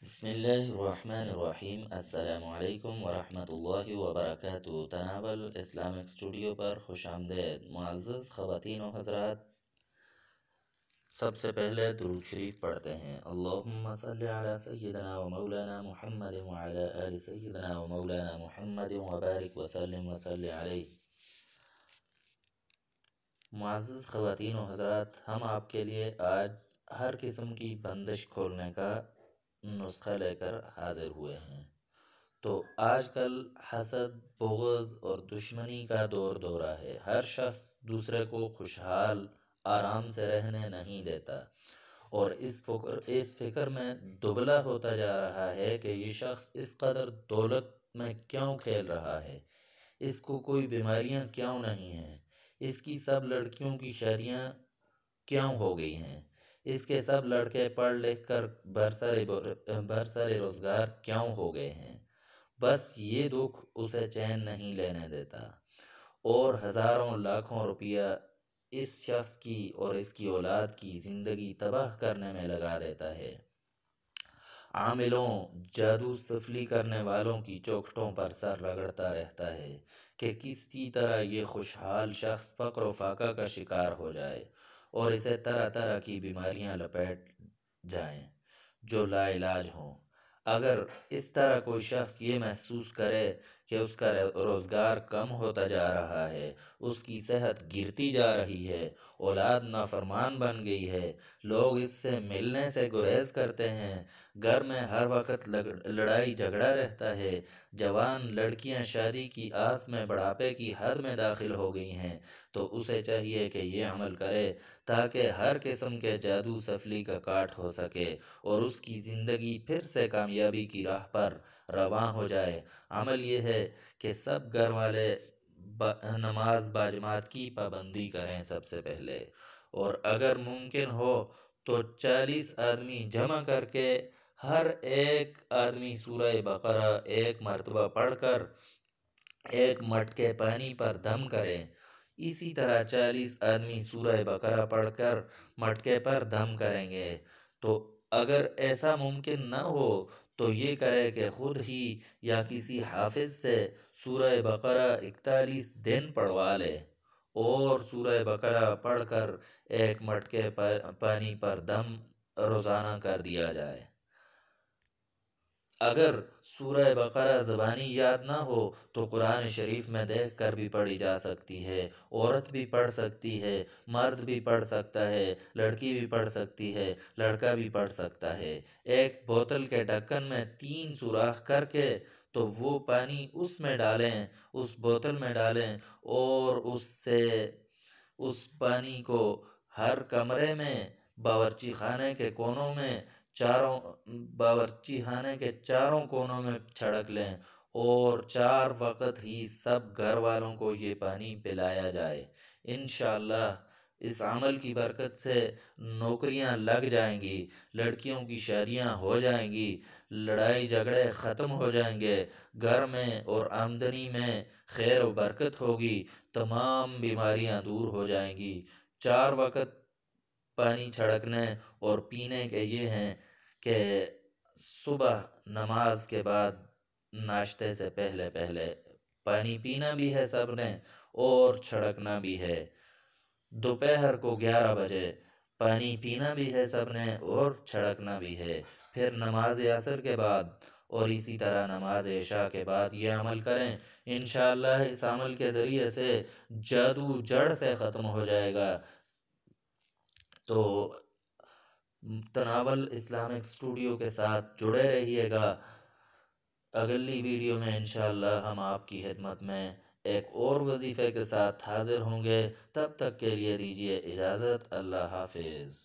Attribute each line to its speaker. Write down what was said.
Speaker 1: بسم اللہ الرحمن الرحیم۔ السلام علیکم ورحمۃ اللہ وبرکاتہ۔ تناول اسلامک اسٹوڈیو پر خوش آمدید۔ معزز خواتین و حضرات، سب سے پہلے درود شریف پڑھتے ہیں۔ اللہم صلی علی سیدنا و مولانا محمد وعلی آل سیدنا و مولانا محمد وبارک وسلم وصلی علیہ۔ معزز خواتین و حضرات، ہم آپ کے لیے آج ہر قسم کی بندش کھولنے کا نسخہ لے کر حاضر ہوئے ہیں۔ تو آج کل حسد، بغض اور دشمنی کا دورہ ہے۔ ہر شخص دوسرے کو خوشحال آرام سے رہنے نہیں دیتا، اور اس فکر میں دبلا ہوتا جا رہا ہے کہ یہ شخص اس قدر دولت میں کیوں کھیل رہا ہے، اس کو کوئی بیماریاں کیوں نہیں ہیں، اس کی سب لڑکیوں کی شادیاں کیوں ہو گئی ہیں، اس کے سب لڑکے پڑھ لکھ کر برسر روزگار کیوں ہو گئے ہیں۔ بس یہ دکھ اسے چین نہیں لینے دیتا، اور ہزاروں لاکھوں روپیہ اس شخص کی اور اس کی اولاد کی زندگی تباہ کرنے میں لگا دیتا ہے۔ عاملوں، جادو سفلی کرنے والوں کی چوکھٹوں پر سر رگڑتا رہتا ہے کہ کسی طرح یہ خوشحال شخص فقر و فاقہ کا شکار ہو جائے اور اسے طرح طرح کی بیماریاں لپیٹ جائیں جو لا علاج ہوں۔ اگر اس طرح کوئی شخص یہ محسوس کرے کہ اس کا روزگار کم ہوتا جا رہا ہے، اس کی صحت گرتی جا رہی ہے، اولاد نافرمان بن گئی ہے، لوگ اس سے ملنے سے گریز کرتے ہیں، گھر میں ہر وقت لڑائی جھگڑا رہتا ہے، جوان لڑکیاں شادی کی آس میں بڑھاپے کی حد میں داخل ہو گئی ہیں، تو اسے چاہیے کہ یہ عمل کرے تاکہ ہر قسم کے جادو سفلی کا کاٹ ہو سکے اور اس کی زندگی پھر سے کامیابی کی راہ پر رواں ہو جائے۔ عمل یہ ہے کہ سب گھر والے نماز باجماعت کی پابندی کریں سب سے پہلے، اور اگر ممکن ہو تو 40 آدمی جمع کر کے ہر ایک آدمی سورہ بقرہ ایک مرتبہ پڑھ کر ایک مٹکے پانی پر دم کریں۔ اسی طرح 40 آدمی سورہ بقرہ پڑھ کر مٹکے پر دم کریں گے۔ تو اگر ایسا ممکن نہ ہو تو یہ کرے کہ خود ہی یا کسی حافظ سے سورہ بقرہ 41 دن پڑھوا لے، اور سورہ بقرہ پڑھ کر ایک مٹکے پانی پر دم روزانہ کر دیا جائے۔ اگر سورہ بقرہ زبانی یاد نہ ہو تو قرآن شریف میں دیکھ کر بھی پڑھی جا سکتی ہے، عورت بھی پڑھ سکتی ہے، مرد بھی پڑھ سکتا ہے، لڑکی بھی پڑھ سکتی ہے، لڑکا بھی پڑھ سکتا ہے۔ ایک بوتل کے ڈھکن میں 3 سوراخ کر کے تو وہ پانی اس میں ڈالیں، اس بوتل میں ڈالیں، اور اس پانی کو ہر کمرے میں، باورچی خانے کے کونوں میں، باورچی خانے کے چاروں کونوں میں چھڑک لیں، اور 4 وقت ہی سب گھر والوں کو یہ پانی پلایا جائے۔ انشاءاللہ اس عمل کی برکت سے نوکریاں لگ جائیں گی، لڑکیوں کی شادیاں ہو جائیں گی، لڑائی جھگڑے ختم ہو جائیں گے، گھر میں اور آمدنی میں خیر و برکت ہوگی، تمام بیماریاں دور ہو جائیں گی۔ 4 وقت پانی چھڑکنے اور پینے کے یہ ہیں کہ صبح نماز کے بعد ناشتے سے پہلے پانی پینا بھی ہے سب نے، اور چھڑکنا بھی ہے۔ دوپہر کو 11 بجے پانی پینا بھی ہے سب نے، اور چھڑکنا بھی ہے۔ پھر نماز عصر کے بعد، اور اسی طرح نماز عشاء کے بعد یہ عمل کریں۔ انشاءاللہ اس عمل کے ذریعے سے جادو جڑ سے ختم ہو جائے گا۔ تو تناول اسلامک اسٹوڈیو کے ساتھ جڑے رہیے گا۔ اگلی ویڈیو میں انشاءاللہ ہم آپ کی خدمت میں ایک اور وظیفے کے ساتھ حاضر ہوں گے۔ تب تک کے لیے دیجیے اجازت۔ اللہ حافظ۔